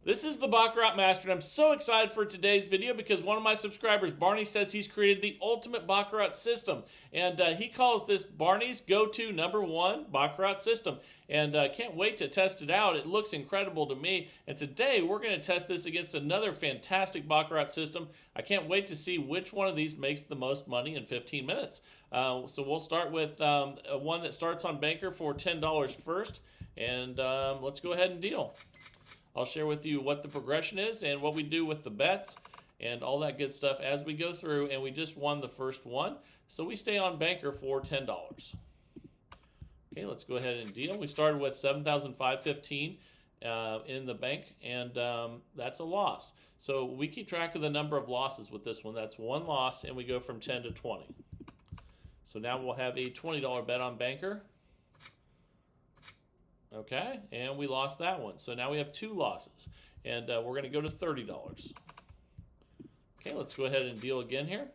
This is the Baccarat Master, and I'm so excited for today's video because one of my subscribers, Barney, says he's created the ultimate Baccarat system. And he calls this Barney's go-to #1 Baccarat system. And can't wait to test it out. It looks incredible to me. And today we're going to test this against another fantastic Baccarat system. I can't wait to see which one of these makes the most money in 15 minutes. So we'll start with one that starts on Banker for $10 first. And let's go ahead and deal. I'll share with you what the progression is and what we do with the bets and all that good stuff as we go through, and we just won the first one. So we stay on Banker for $10. Okay, let's go ahead and deal. We started with $7,515 in the bank, and that's a loss. So we keep track of the number of losses with this one. That's one loss, and we go from 10 to 20. So now we'll have a $20 bet on Banker. Okay, and we lost that one. So now we have two losses, and we're going to go to $30. Okay, let's go ahead and deal again here.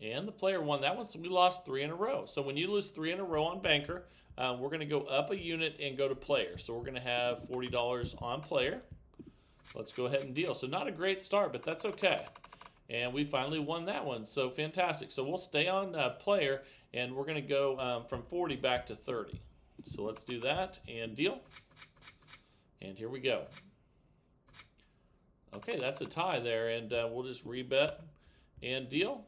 And the player won that one, so we lost 3 in a row. So when you lose 3 in a row on Banker, we're going to go up a unit and go to player. So we're going to have $40 on player. Let's go ahead and deal. So not a great start, but that's okay. And we finally won that one, so fantastic. So we'll stay on player, and we're going to go from 40 back to 30. So let's do that and deal. And here we go. Okay, that's a tie there, and we'll just rebet and deal.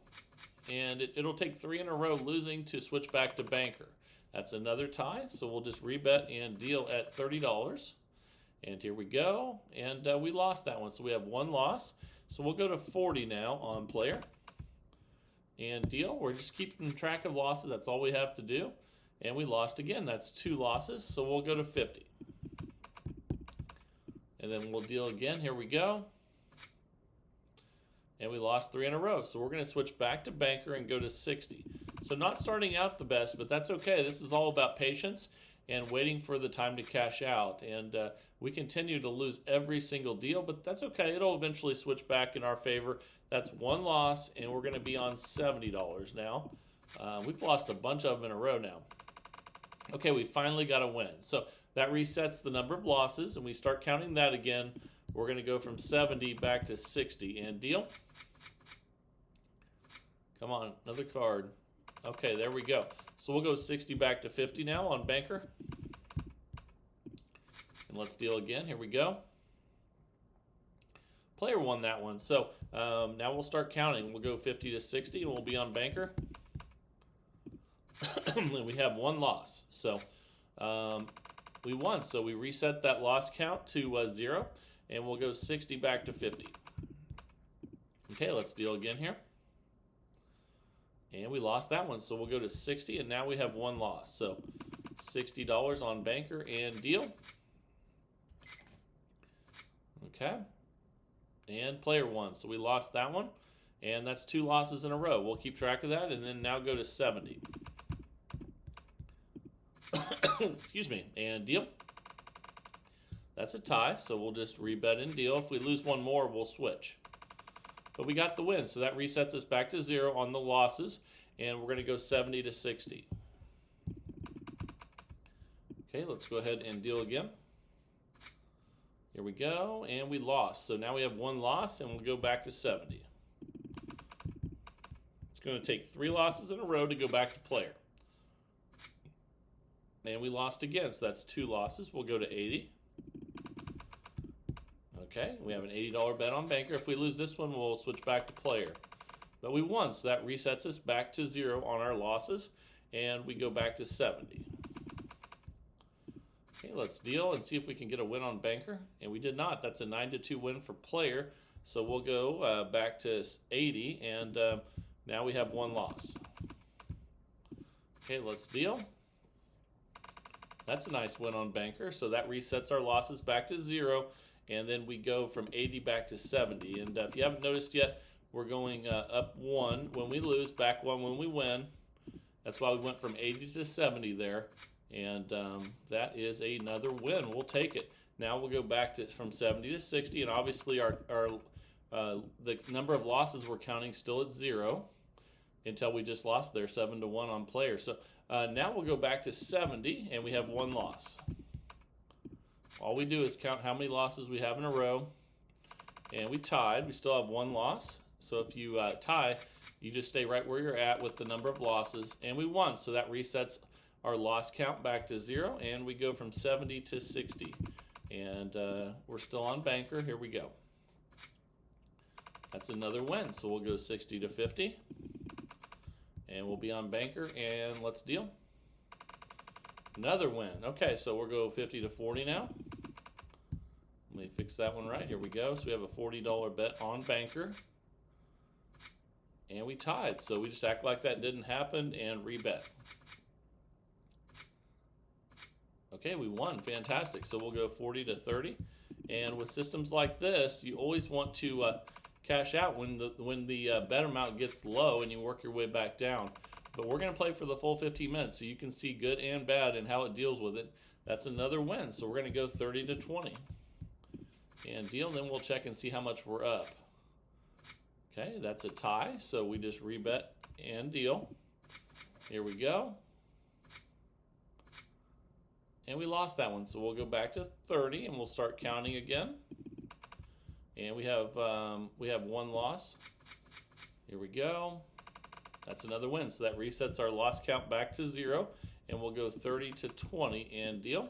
And it'll take 3 in a row losing to switch back to Banker. That's another tie, so we'll just rebet and deal at $30. And here we go, and we lost that one, so we have one loss. So we'll go to 40 now on player and deal. We're just keeping track of losses. That's all we have to do. And we lost again. That's 2 losses, so we'll go to 50. And then we'll deal again. Here we go. And we lost 3 in a row, so we're going to switch back to Banker and go to 60. So not starting out the best, but that's okay. This is all about patience and waiting for the time to cash out. And we continue to lose every single deal, but that's okay. It'll eventually switch back in our favor. That's one loss, and we're going to be on $70 now. We've lost a bunch of them in a row now. Okay, we finally got a win. So that resets the number of losses, and we start counting that again. We're going to go from 70 back to 60 and deal. Come on, another card. Okay, there we go. So we'll go 60 back to 50 now on Banker. And let's deal again. Here we go. Player won that one. So now we'll start counting. We'll go 50 to 60, and we'll be on Banker. And we have one loss. So we won. So we reset that loss count to 0, and we'll go 60 back to 50. Okay, let's deal again here. And we lost that one, so we'll go to 60, and now we have one loss. So $60 on Banker and deal. Okay. And player won, so we lost that one. And that's 2 losses in a row. We'll keep track of that, and then now go to 70. Excuse me, and deal. That's a tie, so we'll just rebet and deal. If we lose one more, we'll switch. But we got the win, so that resets us back to 0 on the losses, and we're going to go 70 to 60. Okay, let's go ahead and deal again. Here we go, and we lost. So now we have one loss, and we'll go back to 70. It's going to take 3 losses in a row to go back to player. And we lost again, so that's 2 losses. We'll go to 80. Okay, we have an $80 bet on Banker. If we lose this one, we'll switch back to player. But we won, so that resets us back to 0 on our losses, and we go back to 70. Okay, let's deal and see if we can get a win on Banker. And we did not. That's a 9-2 win for player. So we'll go back to 80, and now we have one loss. Okay, let's deal. That's a nice win on Banker. So that resets our losses back to 0. And then we go from 80 back to 70. And if you haven't noticed yet, we're going up 1 when we lose, back 1 when we win. That's why we went from 80 to 70 there. And that is another win. We'll take it. Now we'll go back to from 70 to 60. And obviously the number of losses we're counting still at 0 until we just lost there 7 to 1 on player. So now we'll go back to 70, and we have one loss all we do is count how many losses we have in a row. And we tied. We still have one loss. So if you tie, you just stay right where you're at with the number of losses. And we won. So that resets our loss count back to 0. And we go from 70 to 60. And we're still on banker. Here we go. That's another win. So we'll go 60 to 50. And we'll be on banker. And let's deal. Another win. Okay, so we'll go 50 to 40 now. Let me fix that one right. Here we go. So we have a $40 bet on banker. And we tied. So we just act like that didn't happen and rebet. Okay, we won. Fantastic. So we'll go 40 to 30. And with systems like this, you always want to cash out when the bet amount gets low and you work your way back down. But we're going to play for the full 15 minutes so you can see good and bad and how it deals with it. That's another win. So we're going to go 30 to 20. And deal, then we'll check and see how much we're up. Okay, that's a tie, so we just rebet and deal. Here we go. And we lost that one, so we'll go back to 30 and we'll start counting again. And we have one loss. Here we go. That's another win, so that resets our loss count back to 0. And we'll go 30 to 20 and deal.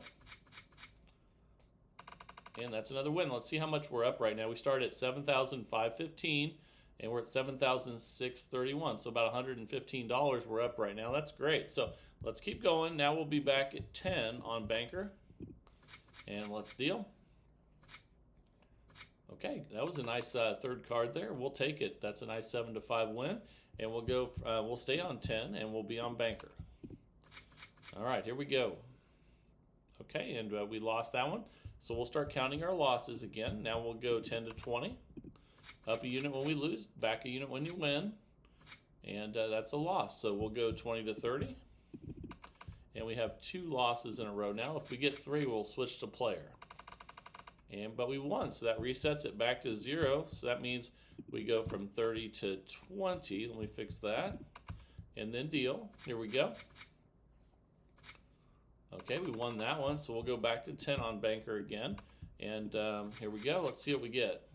And that's another win. Let's see how much we're up right now. We started at 7,515 and we're at 7,631. So about $115 we're up right now. That's great. So let's keep going. Now we'll be back at 10 on banker. And let's deal. Okay, that was a nice third card there. We'll take it. That's a nice 7 to 5 win. And we'll go. We'll stay on 10 and we'll be on banker. All right, here we go. Okay, and we lost that one. So we'll start counting our losses again. Now we'll go 10 to 20. Up a unit when we lose, back a unit when you win. And that's a loss. So we'll go 20 to 30. And we have 2 losses in a row now. If we get 3, we'll switch to player. But we won, so that resets it back to 0. So that means we go from 30 to 20. Let me fix that. And then deal. Here we go. Okay, we won that one, so we'll go back to 10 on banker again. And here we go. Let's see what we get.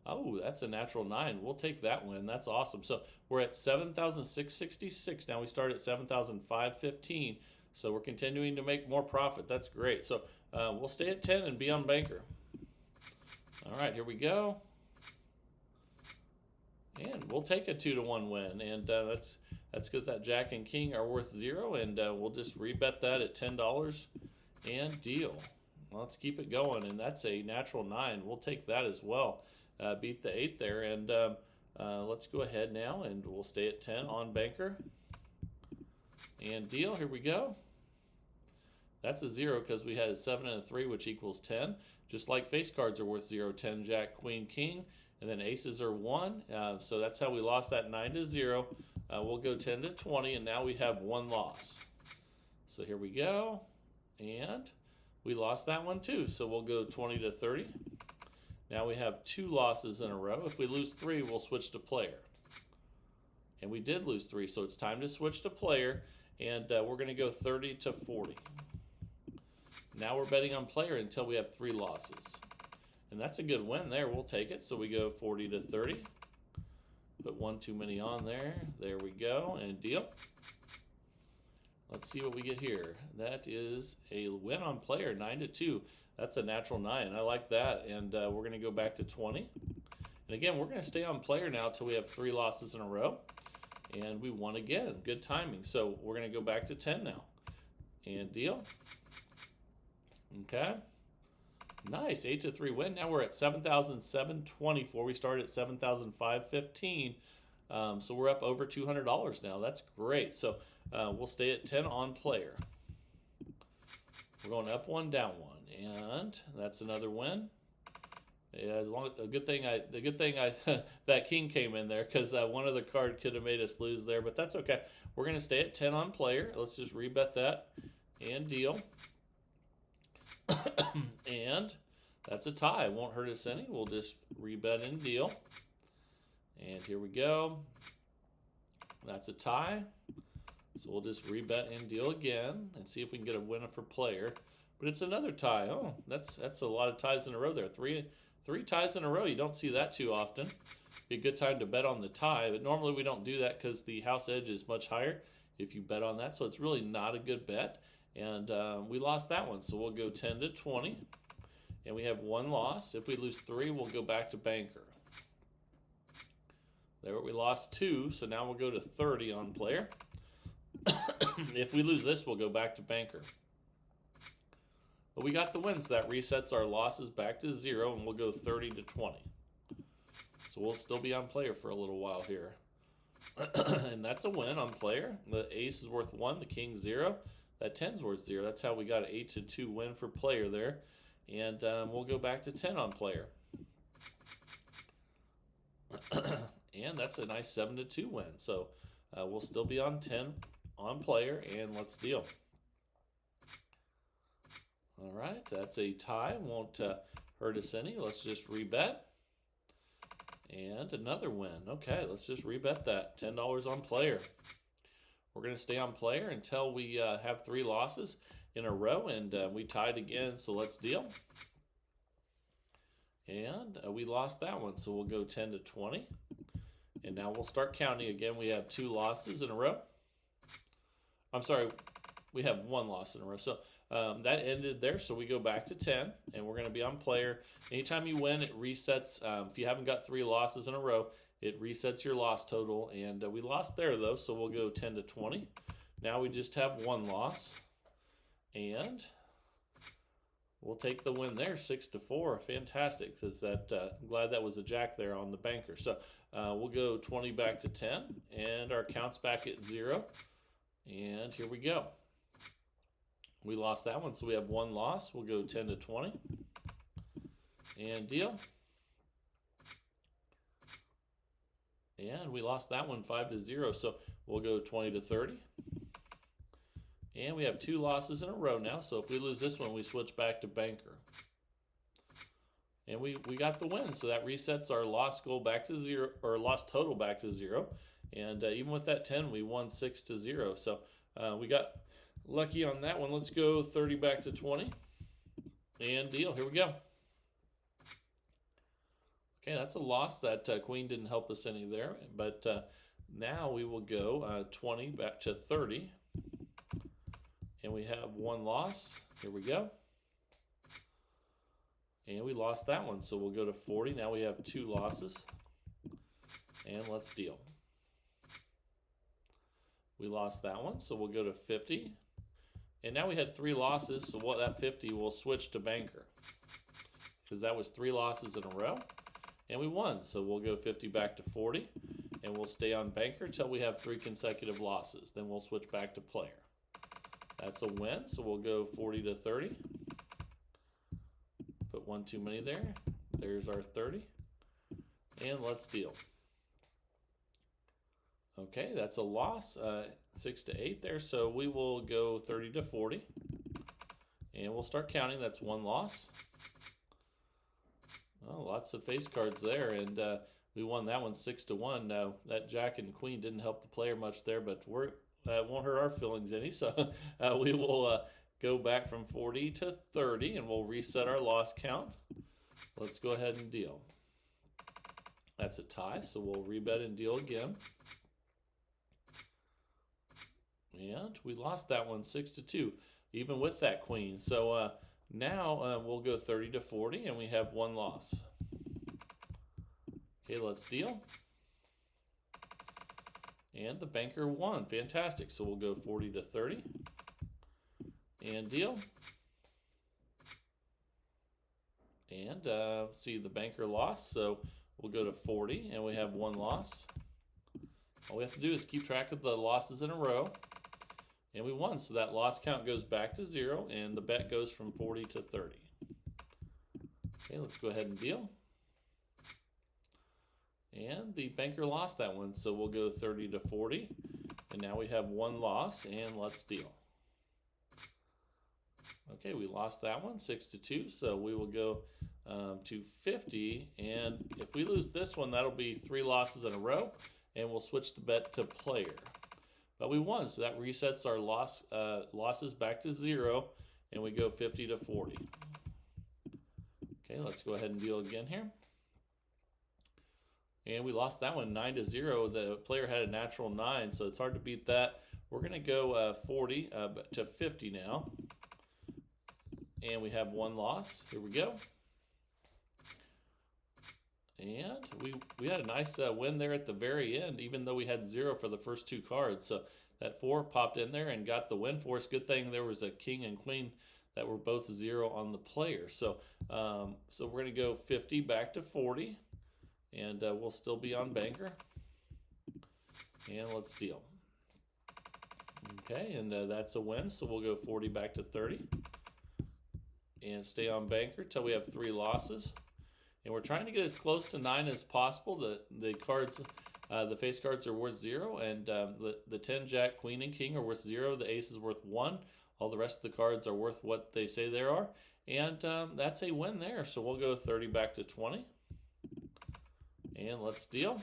Oh, that's a natural 9. We'll take that win. That's awesome. So we're at 7,666 now. We started at 7,515. So we're continuing to make more profit. That's great. So we'll stay at 10 and be on banker. All right, here we go. And we'll take a 2 to 1 win. And that's because that jack and king are worth 0. And we'll just rebet that at $10 and deal. Let's keep it going. And that's a natural 9. We'll take that as well. Beat the 8 there. And let's go ahead now. And we'll stay at 10 on banker. And deal. Here we go. That's a 0 because we had a 7 and a 3, which equals 10. Just like face cards are worth 0, 10, jack, queen, king. And then aces are 1. So that's how we lost that 9 to 0. We'll go 10 to 20, and now we have 1 loss. So here we go. And we lost that one too. So we'll go 20 to 30. Now we have 2 losses in a row. If we lose 3, we'll switch to player. And we did lose 3, so it's time to switch to player. And we're going to go 30 to 40. Now we're betting on player until we have 3 losses. And that's a good win there. We'll take it. So we go 40 to 30. Put 1 too many on there. There we go. And deal. Let's see what we get here. That is a win on player, 9 to 2. That's a natural 9. I like that. And we're going to go back to 20. And again, we're going to stay on player now until we have 3 losses in a row. And we won again. Good timing. So we're going to go back to 10 now. And deal. Okay. Nice. 8 to 3 win. Now we're at 7,724. We started at 7,515. So we're up over $200 now. That's great. So we'll stay at 10 on player. We're going up 1, down 1. And that's another win. Yeah, the good thing that king came in there because one other card could have made us lose there, but that's okay. We're going to stay at 10 on player. Let's just rebet that and deal. And that's a tie. It won't hurt us any. We'll just rebet and deal. And here we go. That's a tie. So we'll just rebet and deal again and see if we can get a winner for player. but it's another tie. Oh, that's a lot of ties in a row there. Three ties in a row. You don't see that too often. Be a good time to bet on the tie, but normally we don't do that because the house edge is much higher if you bet on that. So it's really not a good bet. And we lost that one, so we'll go 10 to 20. And we have one loss. If we lose 3, we'll go back to banker. There we lost 2, so now we'll go to 30 on player. If we lose this, we'll go back to banker. But we got the win, so that resets our losses back to 0, and we'll go 30 to 20. So we'll still be on player for a little while here. And that's a win on player. The ace is worth 1, the king 0. That 10's worth 0. That's how we got an 8 to 2 win for player there. And we'll go back to 10 on player. And that's a nice 7 to 2 win. So we'll still be on 10 on player, and let's deal. All right, that's a tie. Won't hurt us any. Let's just rebet. And another win. Okay, let's just rebet that. $10 on player. We're going to stay on player until we have 3 losses in a row, and we tied again, so let's deal. And we lost that one, so we'll go 10 to 20. And now we'll start counting again. We have 2 losses in a row. I'm sorry, we have 1 loss in a row. So that ended there, so we go back to 10, and we're going to be on player. Anytime you win, it resets. If you haven't got 3 losses in a row, it resets your loss total, and we lost there, though, so we'll go 10 to 20. Now we just have 1 loss, and we'll take the win there, 6 to 4. Fantastic. I'm glad that was a jack there on the banker. So we'll go 20 back to 10, and our count's back at 0, and here we go. We lost that one, so we have 1 loss. We'll go 10 to 20, and deal. And we lost that one 5 to 0, so we'll go 20 to 30. And we have 2 losses in a row now, so if we lose this one, we switch back to banker. And we got the win, so that resets our loss goal back to 0, or loss total back to 0. And even with that 10, we won 6 to 0. So we got lucky on that one. Let's go 30 back to 20. And deal. Here we go. Okay, that's a loss. That queen didn't help us any there. But now we will go 20 back to 30. And we have 1 loss. Here we go. And we lost that one, so we'll go to 40. Now we have 2 losses. And let's deal. We lost that one, so we'll go to 50. And now we had 3 losses, so that 50 will switch to banker. Because that was 3 losses in a row. And we won, so we'll go 50 back to 40. And we'll stay on banker until we have 3 consecutive losses. Then we'll switch back to player. That's a win, so we'll go 40 to 30. Put 1 too many there. There's our 30. And let's deal. Okay, that's a loss, 6 to 8 there, so we will go 30 to 40. And we'll start counting. That's 1 loss. Oh, lots of face cards there, and we won that one 6 to 1. Now, that jack and queen didn't help the player much there, but won't hurt our feelings any, so we will go back from 40 to 30, and we'll reset our loss count. Let's go ahead and deal. That's a tie, so we'll rebet and deal again. And we lost that one 6 to 2, even with that queen. So now we'll go 30 to 40, and we have 1 loss. Okay, let's deal. And the banker won. Fantastic. So we'll go 40 to 30. And deal. And let's see, the banker lost. So we'll go to 40, and we have 1 loss. All we have to do is keep track of the losses in a row. And we won. So that loss count goes back to 0, and the bet goes from 40 to 30. Okay, let's go ahead and deal. And the banker lost that one, so we'll go 30 to 40. And now we have 1 loss, and let's deal. Okay, we lost that one, 6 to 2, so we will go to 50. And if we lose this one, that'll be 3 losses in a row, and we'll switch the bet to player. But we won, so that resets our losses back to 0, and we go 50 to 40. Okay, let's go ahead and deal again here. And we lost that one 9 to 0. The player had a natural 9, so it's hard to beat that. We're going to go 40 to 50 now. And we have one loss. Here we go. And we had a nice win there at the very end, even though we had 0 for the first 2 cards. So that 4 popped in there and got the win for us. Good thing there was a king and queen that were both 0 on the player. So so we're going to go 50 back to 40. And we'll still be on banker. And let's deal. Okay, and that's a win. So we'll go 40 back to 30. And stay on banker till we have 3 losses. And we're trying to get as close to 9 as possible. The cards, the face cards are worth 0. And the 10, jack, queen, and king are worth 0. The ace is worth 1. All the rest of the cards are worth what they say they are. And that's a win there. So we'll go 30 back to 20. And let's deal.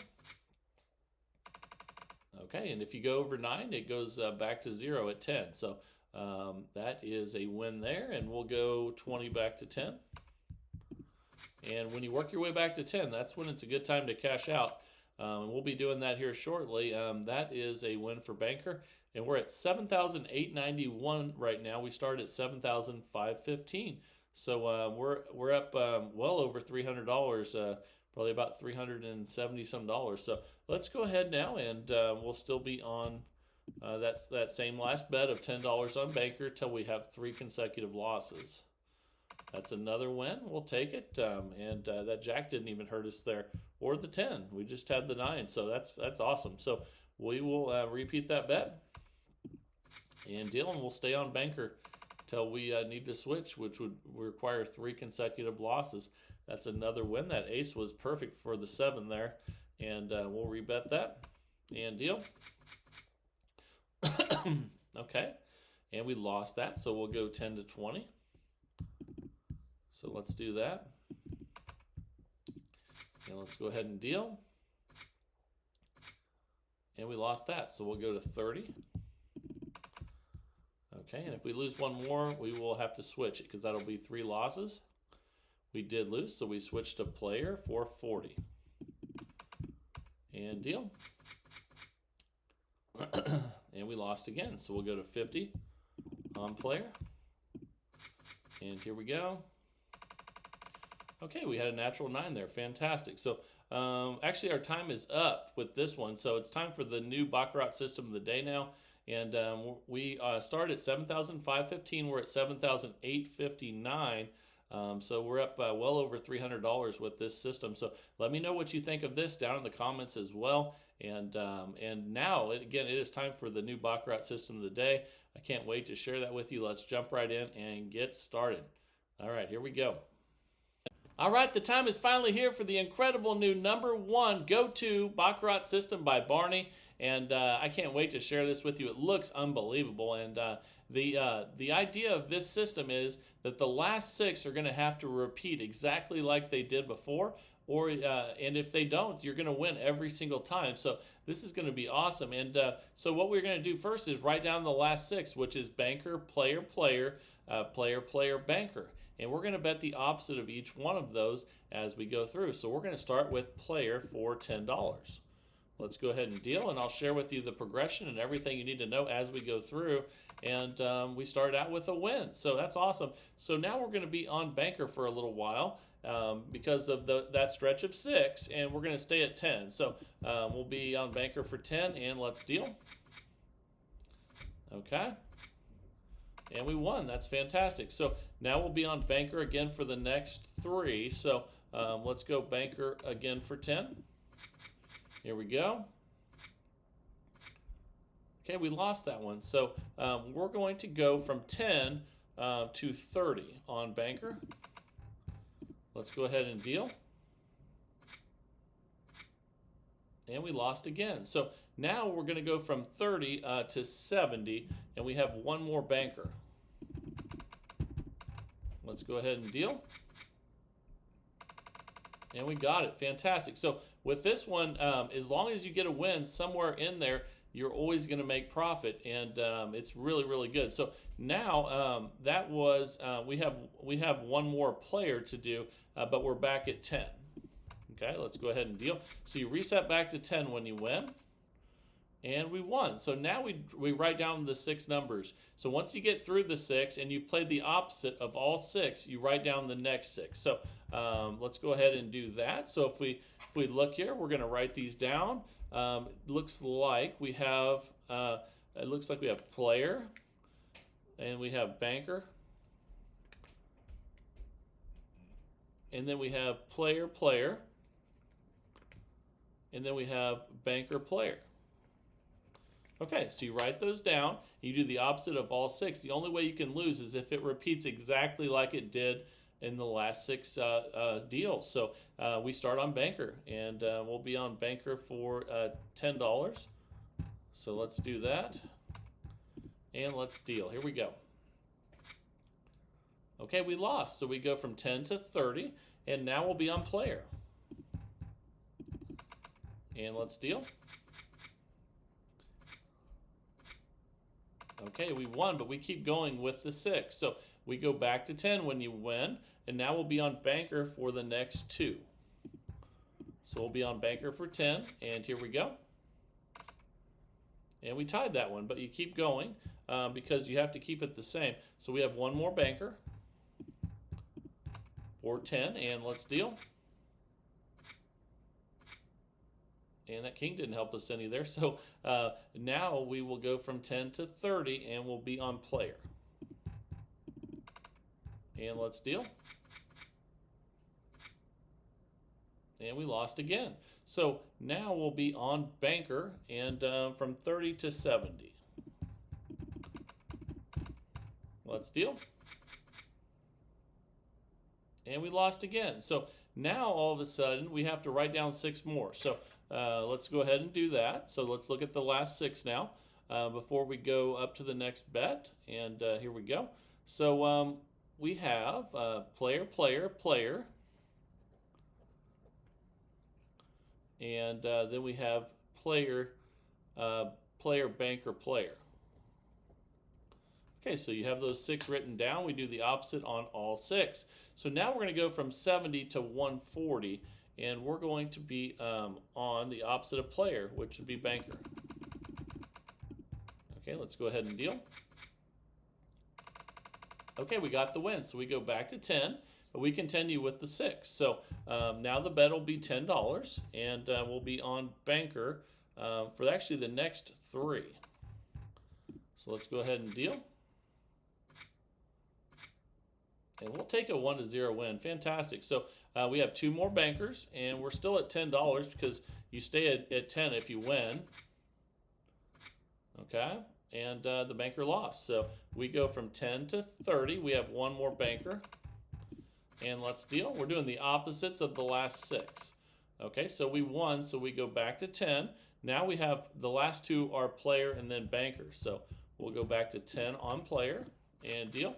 Okay, and if you go over 9, it goes back to 0 at 10. So that is a win there, and we'll go 20 back to 10. And when you work your way back to 10, that's when it's a good time to cash out. And we'll be doing that here shortly. That is a win for banker, and we're at 7,891 right now. We started at 7,515. So we're up well over $300. Probably about $370 some. So let's go ahead now, and we'll still be on that same last bet of $10 on banker till we have 3 consecutive losses. That's another win. We'll take it. And that jack didn't even hurt us there, or the 10. We just had the 9, so that's awesome. So we will repeat that bet, and Dylan will stay on banker till we need to switch, which would require 3 consecutive losses. That's another win. That ace was perfect for the 7 there. And we'll rebet that. And deal. Okay. And we lost that, so we'll go 10 to 20. So let's do that. And let's go ahead and deal. And we lost that, so we'll go to 30. Okay, and if we lose one more, we will have to switch it because that'll be 3 losses. We did lose, so we switched to player for 40. And deal. And we lost again, so we'll go to 50 on player. And here we go. Okay, we had a natural 9 there. Fantastic. So actually our time is up with this one, so it's time for the new Baccarat system of the day now. And we start at 7,515. We're at 7,859. So we're up well over $300 with this system. So let me know what you think of this down in the comments as well. And now, again, it is time for the new Baccarat system of the day. I can't wait to share that with you. Let's jump right in and get started. All right, here we go. All right, the time is finally here for the incredible new #1 go-to Baccarat system by Barney. And I can't wait to share this with you. It looks unbelievable. And the idea of this system is that the last 6 are going to have to repeat exactly like they did before. Or and if they don't, you're going to win every single time. So this is going to be awesome. And so what we're going to do first is write down the last 6, which is banker, player, player, player, player, banker. And we're going to bet the opposite of each one of those as we go through. So we're going to start with player for $10. Let's go ahead and deal, and I'll share with you the progression and everything you need to know as we go through. And we start out with a win, so that's awesome. So now we're going to be on banker for a little while because of that stretch of 6, and we're going to stay at 10. So we'll be on banker for 10, and let's deal. Okay. And we won. That's fantastic. So now we'll be on banker again for the next 3. So let's go banker again for 10. Here we go. Okay, we lost that one. So we're going to go from 10 to 30 on banker. Let's go ahead and deal. And we lost again. So now we're going to go from 30 to 70, and we have one more banker. Let's go ahead and deal. And we got it. Fantastic. So with this one, as long as you get a win somewhere in there, you're always going to make profit, and it's really, really good. So now that was we have one more player to do, but we're back at 10. Okay, let's go ahead and deal. So you reset back to 10 when you win. And we won. So now we write down the 6 numbers. So once you get through the 6 and you've played the opposite of all 6, you write down the next 6. So let's go ahead and do that. So if we look here, we're going to write these down. Looks like we have player, and we have banker, and then we have player, and then we have banker player. Okay, so you write those down. You do the opposite of all 6. The only way you can lose is if it repeats exactly like it did in the last 6 deals. So we start on banker, and we'll be on banker for $10. So let's do that, and let's deal. Here we go. Okay, we lost. So we go from 10 to 30, and now we'll be on player. And let's deal. Okay, we won, but we keep going with the 6. So we go back to 10 when you win, and now we'll be on banker for the next 2. So we'll be on banker for 10, and here we go. And we tied that one, but you keep going because you have to keep it the same. So we have one more banker for 10, and let's deal. And that king didn't help us any there. So now we will go from 10 to 30, and we'll be on player. And let's deal. And we lost again. So now we'll be on banker, and from 30 to 70. Let's deal. And we lost again. So now all of a sudden we have to write down 6 more. So let's go ahead and do that. So let's look at the last 6 now before we go up to the next bet. And here we go. So we have player. And then we have player, banker, player. Okay, so you have those 6 written down. We do the opposite on all 6. So now we're going to go from 70 to 140. And we're going to be on the opposite of player, which would be banker. Okay, let's go ahead and deal. Okay, we got the win. So we go back to 10, but we continue with the 6. So now the bet will be $10, and we'll be on banker for actually the next 3. So let's go ahead and deal. And we'll take a 1-0 win. Fantastic. So we have 2 more bankers, and we're still at $10 because you stay at 10 if you win. Okay, and the banker lost. So we go from 10 to 30. We have 1 more banker. And let's deal. We're doing the opposites of the last 6. Okay, so we won, so we go back to 10. Now we have the last 2 are player and then banker. So we'll go back to 10 on player and deal.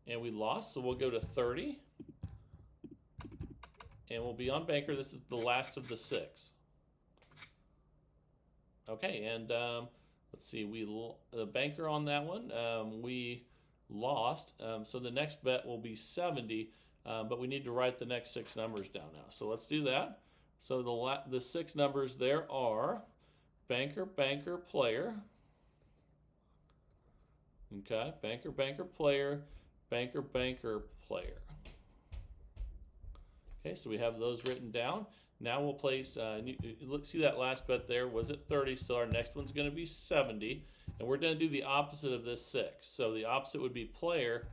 And we lost, so we'll go to 30. And we'll be on banker. This is the last of the 6. Okay, and let's see. The banker on that one, we lost. So the next bet will be 70, but we need to write the next 6 numbers down now. So let's do that. So the 6 numbers there are banker, player. Okay, banker, player. Banker, player. Okay, so we have those written down. Now we'll place, see that last bet there was at 30, so our next one's going to be 70. And we're going to do the opposite of this 6. So the opposite would be player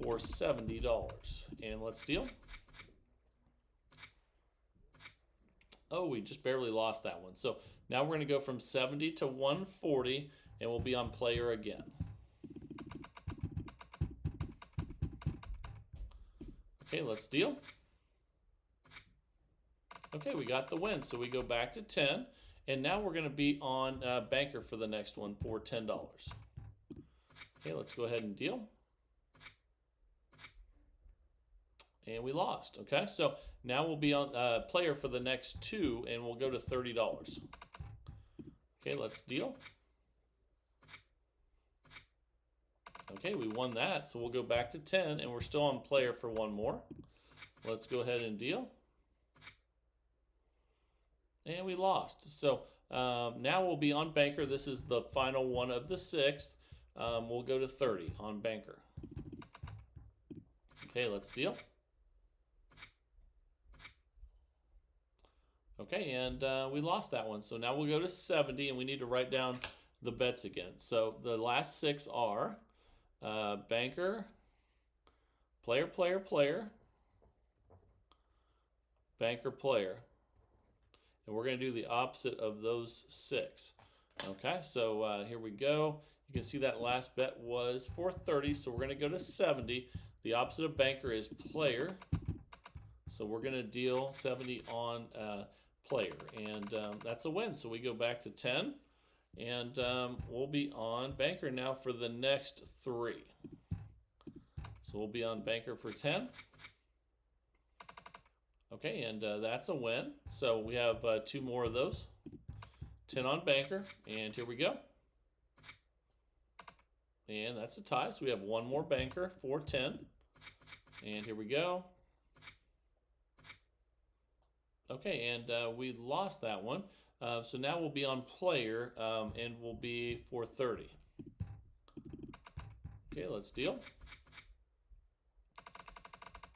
for $70. And let's deal. Oh, we just barely lost that one. So now we're going to go from 70 to 140, and we'll be on player again. Okay, let's deal. Okay, we got the win, so we go back to 10, and now we're going to be on banker for the next one for $10. Okay, let's go ahead and deal. And we lost. Okay, so now we'll be on player for the next 2, and we'll go to $30. Okay, let's deal. Okay, we won that, so we'll go back to 10, and we're still on player for 1 more. Let's go ahead and deal. And we lost. So now we'll be on banker. This is the final one of the 6th. We'll go to 30 on banker. Okay, let's deal. Okay, and we lost that one. So now we'll go to 70, and we need to write down the bets again. So the last 6 are banker, player, player, player, banker, player. And we're going to do the opposite of those 6. Okay, so here we go. You can see that last bet was for 30, so we're going to go to 70. The opposite of banker is player. So we're going to deal 70 on player, and that's a win. So we go back to 10, and we'll be on banker now for the next 3. So we'll be on banker for 10. Okay, and that's a win. So we have 2 more of those. 10 on banker, and here we go. And that's a tie, so we have 1 more banker for 10. And here we go. Okay, and we lost that one. So now we'll be on player, and we'll be for 30. Okay, let's deal.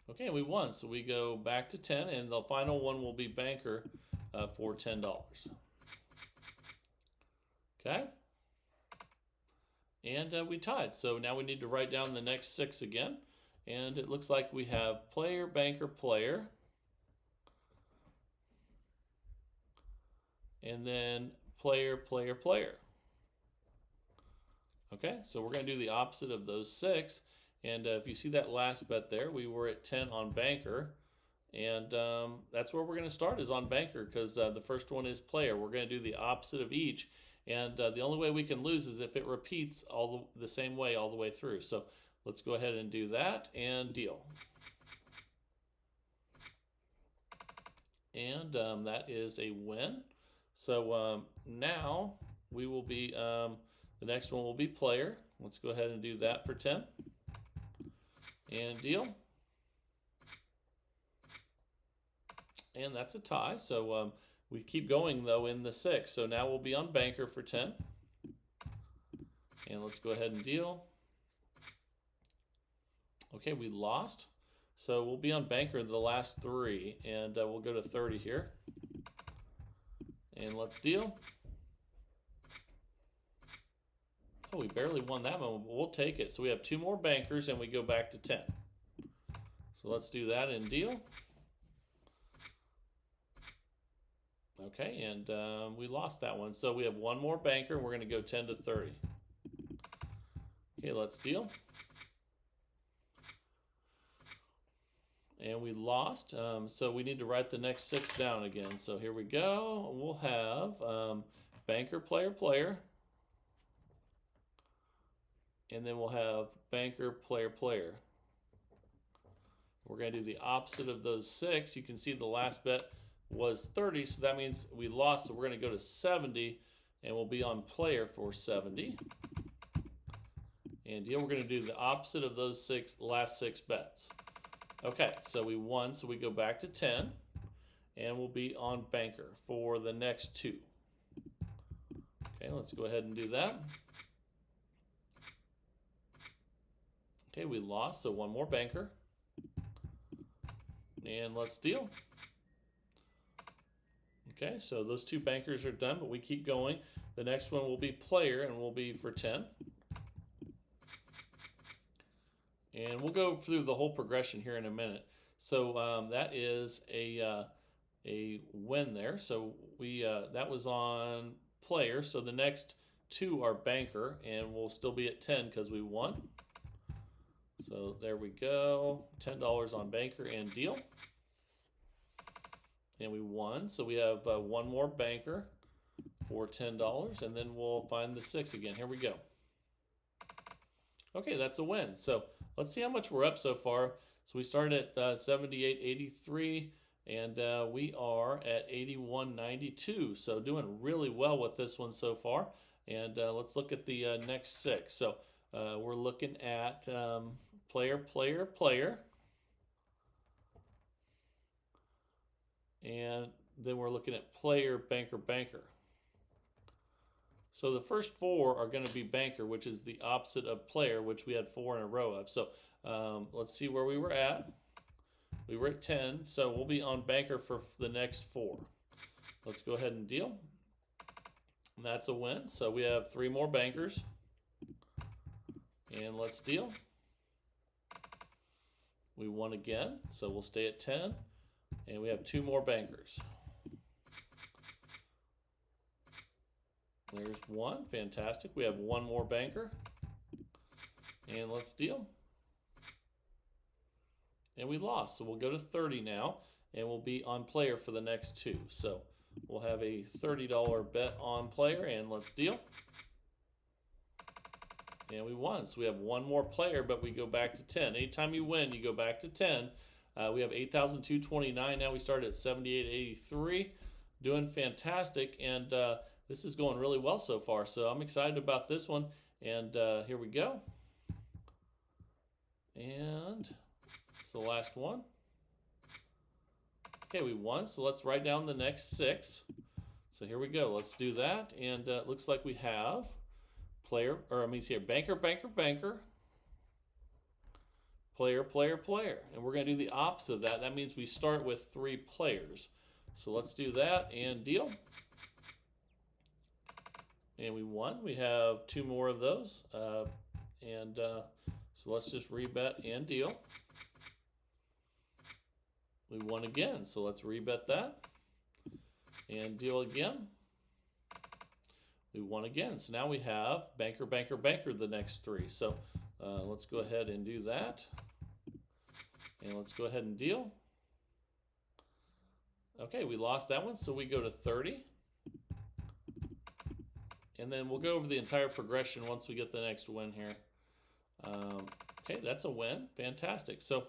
Okay, we won, so we go back to 10, and the final one will be banker for $10. Okay, and we tied, so now we need to write down the next 6 again, and it looks like we have player, banker, player, and then player, player, player. Okay, so we're going to do the opposite of those 6. And if you see that last bet there, we were at 10 on banker. And that's where we're going to start, is on banker, because the first one is player. We're going to do the opposite of each. And the only way we can lose is if it repeats all the same way all the way through. So let's go ahead and do that and deal. And that is a win. So now we will be, the next one will be player. Let's go ahead and do that for 10. And deal. And that's a tie. So we keep going, though, in the 6. So now we'll be on banker for 10. And let's go ahead and deal. Okay, we lost. So we'll be on banker the last 3. And we'll go to 30 here. And let's deal. Oh, we barely won that one, but we'll take it. So we have 2 more bankers, and we go back to 10. So let's do that and deal. Okay, and we lost that one. So we have 1 more banker, and we're going to go 10 to 30. Okay, let's deal. And we lost, so we need to write the next 6 down again. So here we go. We'll have banker, player, player. And then we'll have banker, player, player. We're going to do the opposite of those 6. You can see the last bet was 30, so that means we lost. So we're going to go to 70, and we'll be on player for 70. And deal, we're going to do the opposite of those last 6 bets. Okay, so we won, so we go back to 10, and we'll be on banker for the next 2. Okay, let's go ahead and do that. Okay, we lost, so 1 more banker. And let's deal. Okay, so those 2 bankers are done, but we keep going. The next one will be player, and will be for 10. And we'll go through the whole progression here in a minute. So that is a win there. So we that was on player. So the next 2 are banker, and we'll still be at 10 because we won. So there we go, $10 on banker and deal. And we won, so we have 1 more banker for $10, and then we'll find the 6 again. Here we go. Okay, that's a win. So let's see how much we're up so far. So we started at 78.83, and we are at 81.92. So doing really well with this one so far. And let's look at the next 6. So we're looking at player, player, player. And then we're looking at player, banker, banker. So the first 4 are going to be banker, which is the opposite of player, which we had 4 in a row of. So let's see where we were at. We were at 10, so we'll be on banker for the next 4. Let's go ahead and deal. And that's a win. So we have 3 more bankers. And let's deal. We won again, so we'll stay at 10. And we have 2 more bankers. There's 1, fantastic. We have 1 more banker. And let's deal. And we lost, so we'll go to 30 now, and we'll be on player for the next 2. So we'll have a $30 bet on player, and let's deal. And we won, so we have 1 more player, but we go back to 10. Anytime you win, you go back to 10. We have 8,229 now. We started at 78.83, doing fantastic, and this is going really well so far. So I'm excited about this one, and here we go. And it's the last one. Okay, we won, so let's write down the next 6. So here we go. Let's do that, and it looks like we have player, or I mean here, banker, banker, banker. Player, player, player. And we're going to do the opposite of that. That means we start with 3 players. So let's do that and deal. And we won. We have 2 more of those. So let's just rebet and deal. We won again. So let's rebet that. And deal again. We won again. So now we have banker, banker, banker the next 3. So let's go ahead and do that. And let's go ahead and deal. Okay, we lost that one, so we go to 30. And then we'll go over the entire progression once we get the next win here. Okay, that's a win. Fantastic. So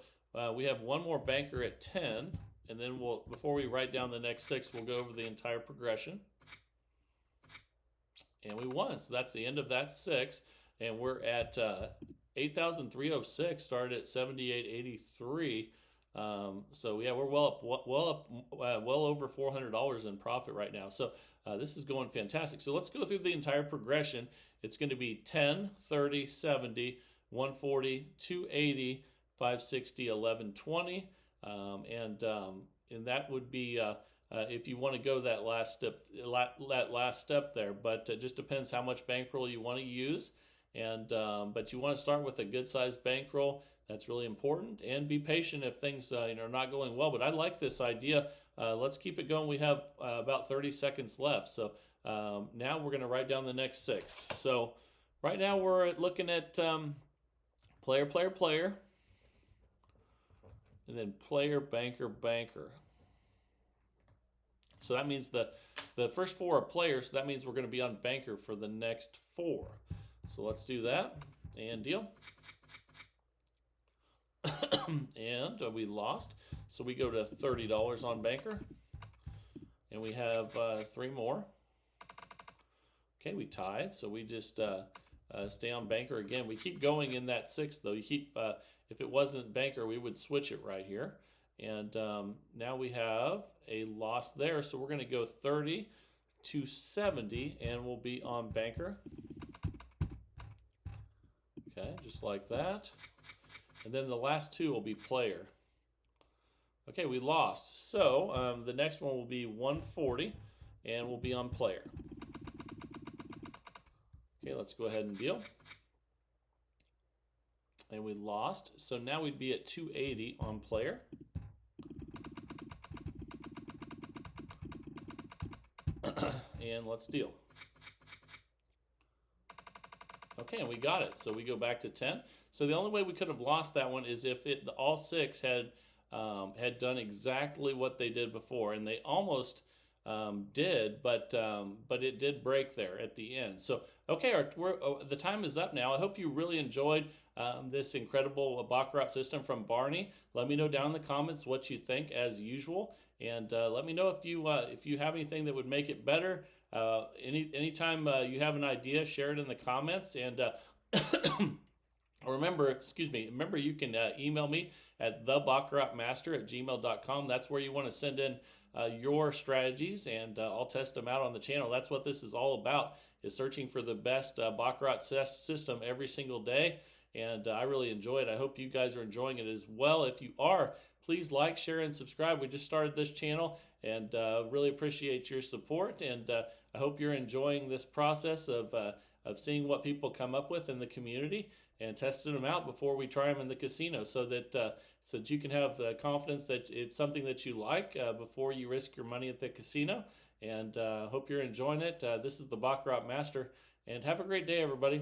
we have 1 more banker at 10. And then before we write down the next 6, we'll go over the entire progression. And we won. So that's the end of that 6. And we're at 8,306, started at 78.83. So yeah, we're well over $400 in profit right now. So this is going fantastic. So let's go through the entire progression. It's going to be 10, 30, 70, 140, 280, 560, 1120, and that would be if you want to go that last step there. But it just depends how much bankroll you want to use. And but you want to start with a good-sized bankroll. That's really important. And be patient if things are not going well. But I like this idea. Let's keep it going. We have about 30 seconds left. So now we're going to write down the next 6. So right now we're looking at player, player, player, and then player, banker, banker. So that means the first 4 are players. So that means we're going to be on banker for the next 4. So let's do that and deal. And we lost. So we go to $30 on banker. And we have 3 more. Okay, we tied. So we just stay on banker again. We keep going in that 6 though. You keep if it wasn't banker, we would switch it right here. And now we have a loss there. So we're going to go 30 to 70 and we'll be on banker. Okay, just like that. And then the last 2 will be player. Okay, we lost. So the next one will be 140 and we'll be on player. Okay, let's go ahead and deal. And we lost. So now we'd be at 280 on player. And let's deal. Okay, and we got it. So we go back to 10. So the only way we could have lost that one is if all 6 had done exactly what they did before, and they almost did, but it did break there at the end. So okay, the time is up now. I hope you really enjoyed this incredible Baccarat system from Barney. Let me know down in the comments what you think, as usual, and let me know if you have anything that would make it better. Anytime you have an idea, share it in the comments. And remember you can email me at thebaccaratmaster@gmail.com. That's where you want to send in your strategies, and I'll test them out on the channel. That's what this is all about, is searching for the best Baccarat system every single day. And I really enjoy it. I hope you guys are enjoying it as well. If you are, please like, share, and subscribe. We just started this channel, and really appreciate your support. And I hope you're enjoying this process of seeing what people come up with in the community and testing them out before we try them in the casino, so that you can have the confidence that it's something that you like before you risk your money at the casino. And hope you're enjoying it. This is the Baccarat Master, and have a great day, everybody.